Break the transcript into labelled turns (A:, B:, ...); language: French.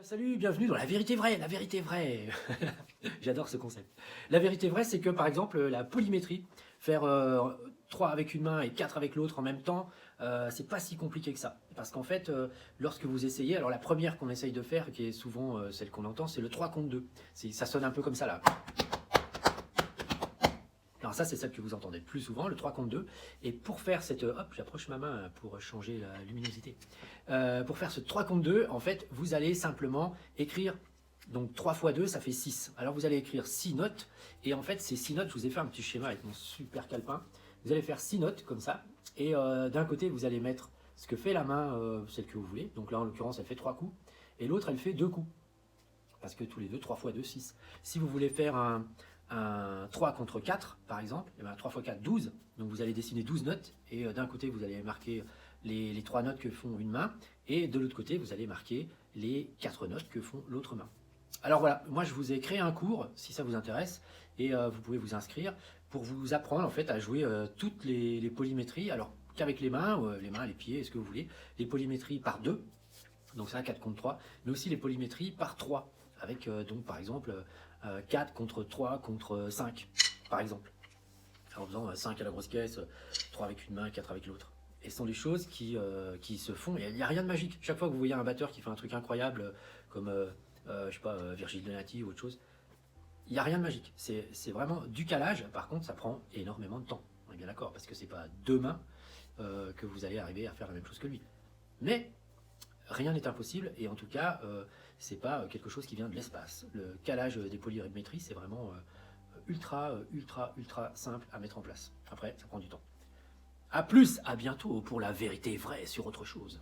A: Salut, bienvenue dans la vérité vraie, la vérité vraie. J'adore ce concept. La vérité vraie, c'est que par exemple la polymétrie, faire 3 avec une main et 4 avec l'autre en même temps, c'est pas si compliqué que ça. Parce qu'en fait, lorsque vous essayez, alors la première qu'on essaye de faire, qui est souvent celle qu'on entend, c'est le 3 contre 2. Ça sonne un peu comme ça là. Alors ça, c'est celle que vous entendez le plus souvent, le 3 contre 2. Et pour faire cette... Hop, j'approche ma main pour changer la luminosité. Pour faire ce 3 contre 2, en fait, vous allez simplement écrire... Donc 3 fois 2, ça fait 6. Alors vous allez écrire 6 notes. Et en fait, ces 6 notes, je vous ai fait un petit schéma avec mon super calepin. Vous allez faire 6 notes comme ça. Et d'un côté, vous allez mettre ce que fait la main, celle que vous voulez. Donc là, en l'occurrence, elle fait 3 coups. Et l'autre, elle fait 2 coups. Parce que tous les deux, 3 fois 2, 6. Si vous voulez faire un 3 contre 4, par exemple, et bien 3 fois 4, 12. Donc vous allez dessiner 12 notes, et d'un côté, vous allez marquer les 3 notes que font une main, et de l'autre côté, vous allez marquer les 4 notes que font l'autre main. Alors voilà, moi je vous ai créé un cours, si ça vous intéresse, et vous pouvez vous inscrire pour vous apprendre en fait à jouer toutes les polymétries, alors qu'avec les mains, les pieds, ce que vous voulez, les polymétries par 2, donc ça 4 contre 3, mais aussi les polymétries par 3, avec donc par exemple 4 contre 3 contre 5, par exemple. En faisant 5 à la grosse caisse, 3 avec une main, 4 avec l'autre. Et ce sont des choses qui se font, il n'y a rien de magique. Chaque fois que vous voyez un batteur qui fait un truc incroyable, comme, je sais pas, Virgil Donati ou autre chose, il n'y a rien de magique. C'est vraiment du calage, par contre ça prend énormément de temps. On est bien d'accord, parce que c'est pas demain que vous allez arriver à faire la même chose que lui. Mais rien n'est impossible, et en tout cas, c'est pas quelque chose qui vient de l'espace. Le calage des polymétries, c'est vraiment ultra simple à mettre en place. Après, ça prend du temps. A plus, à bientôt pour la vérité vraie sur autre chose.